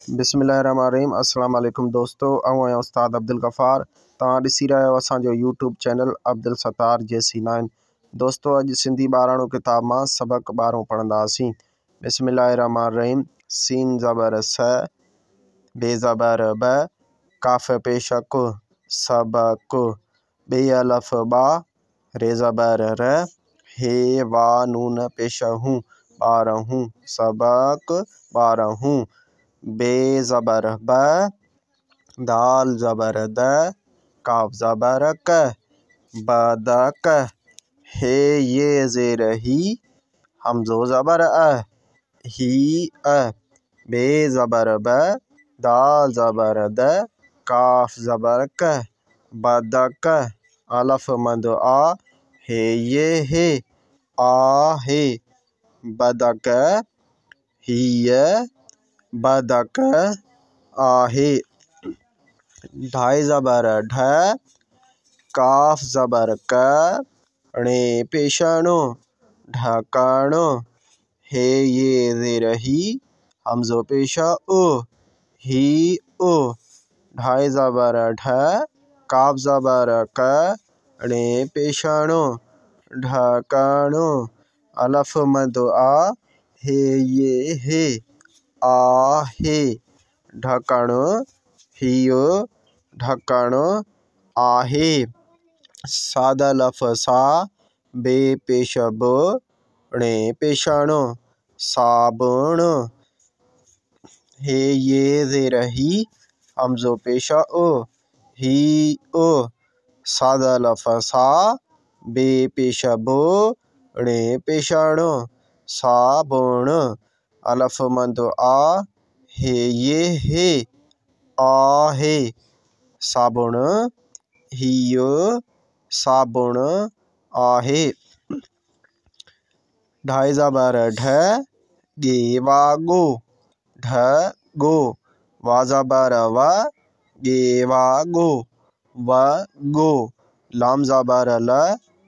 बिस्मिल्लाहिर्रहमानिर्रहीम। अस्सलाम वालेकुम दोस्तों, आऊं आहियां उस्ताद अब्दुल गफ़ार। तव्हां ॾिसी रहिया आहियो असांजो YouTube channel Abdul Sattar JC9। दोस्तों, अॼु सिंधी 12 किताब मां सबक 12 पढ़ंदासीं। बिस्मिल्लाहिर्रहमानिर्रहीम। सीन ज़बर स, बे ज़बर ब, काफ़ पेश कु, सबक, बे अलफ बा, रे ज़बर र, हे वा नून पेश हूँ, बारहूं, सबक 12। बे ज़बर ब, दाल ज़बर द, काफ ज़बर क, बदक, हे ये ज़ेर ही, हमज़ो ज़बर अ, ही अ, बे ज़बर ब, दाल ज़बर द, काफ ज़बर क, बदक, अलफ मद आ, हे ये हे, आ हे, बदक, हिय, बदक, आहे। ढाई ज़बर ढ, काफ ज़बर क, णे पेशणो, ढकणो, हे ये ज़ेर ही, हमज़ो पेश ओ, ही ओ। ढाई ज़बर ढ, काफ ज़बर क, णे पेशणो, ढकणो, अलफ मद आ, हे ये हे, आहे, ढकणो, हियो, ढकणो, आहे। सादा लफ सा, बे पेश बो, णे पेशणो, साबुण, हे ये ज़ेर ही, हमज़ो पेश ओ, ही ओ। सादा लफ सा, बे पेश बो, णे पेशणो, साबुण, अलफ मद आ, हे ये हे, आहे, साबुण, हियो, साबुण, आहे। ढाई ज़बर ढ, गे वा गो, ढ गो, वा ज़बर व, गे वा गो, व गो। लाम ज़बर ल,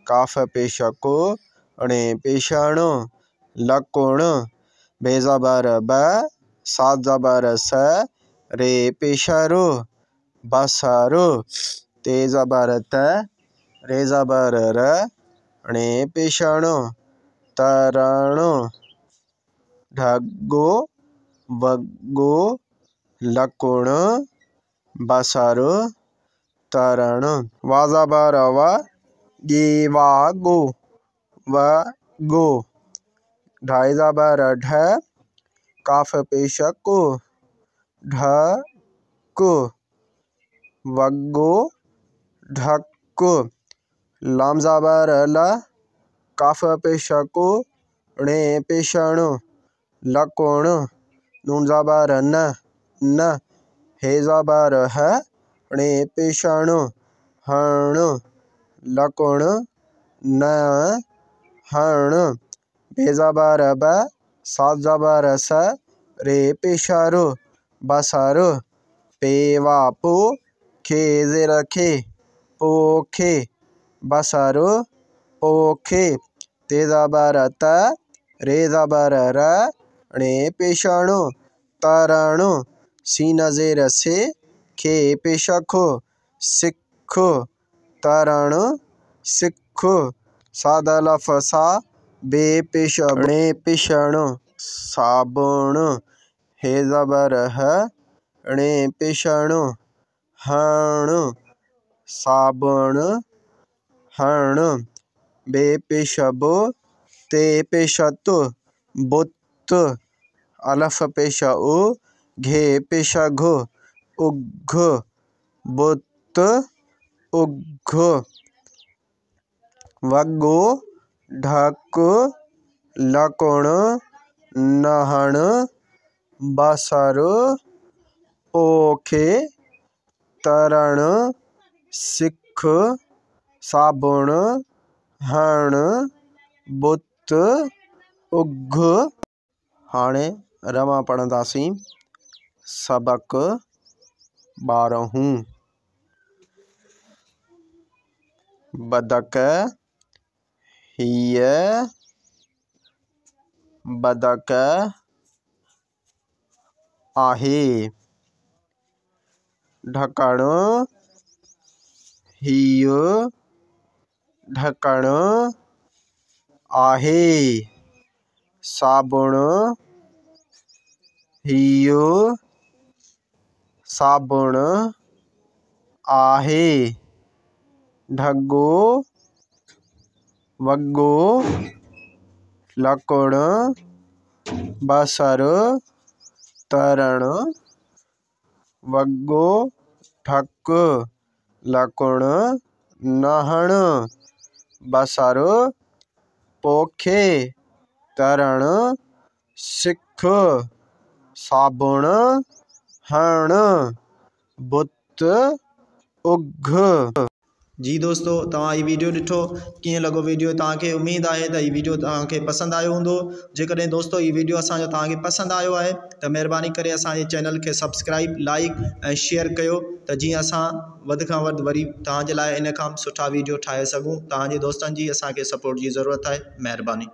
काफ पेश को, णे पेशणो, लकुण, बे ज़बर ब, सात ज़बर स, रे पेश रो, बसरो, ते ज़बर त, रे ज़बर र, णे पेशणो, तरणो, ढगो, वगो, लकुण, बसरो, तरण। वा ज़बर व, गे वा गो, व गो। ढाई ज़बर ढ, काफ पेश को, ढको, वगो, ढको। लाम ज़बर ल, काफ पेश को, णे पेशणो, लकुण, नून ज़बर न, न, हे ज़बर ह, णे पेशणो, हण, लकुण, न, हण। बे ज़बर ब, सात ज़बर स, रे पेश रो, बसरो, पे वा पो, खे ज़ेर खे, पोखे, बसरो, पोखे। ते ज़बर त, रे ज़बर र, णे पेशणो, तरणो, सीन ज़ेर से, खे पेश खो, सिखो, तरणो, सिखो। सादा लफ सा, बे पेश णे पेशणो, साबुण, हे ज़बर ह, णे पेशणो, हण, साबुण, हण। बे पेश बो, ते पेश तो, बुत, अलफ पेश उ, घे पेश घो, उघ, बुत, उघ। वगो, ढको, लकुण, नहण, बसरो, पोखे, तरण, सिख, साबुण, हण, बुत, उघ। हाणे रवां पढ़ंदासीं सबक 12। बदक, हिय, बदक, आहे। ढकण हीउ ढकण आहे। साबुण हीउ साबुण आहे। ढगो वॻो लकुण बसर तरण। वॻो ढक लकुण नहण बसर पोखे तरण सिख साबुण हण बुत उघ। जी दोस्तों, तव्हां ये वीडियो ॾिठो, कीअं लॻो वीडियो तव्हांखे? उम्मीद आहे त ये वीडियो तव्हांखे पसंदि आयो हूंदो। जेकॾहिं दोस्तों ये वीडियो असांजो तव्हांखे पसंदि आयो आहे त महिरबानी करे असांजे चैनल खे सब्सक्राइब लाइक ऐं शेयर कयो, त जीअं असां वधि खां वधि वरी तव्हांजे लाइ इन खां सुठा वीडियो ठाहे सघूं। तव्हांजे दोस्तनि जी असांखे सपोर्ट जी ज़रूरत आहे। महिरबानी।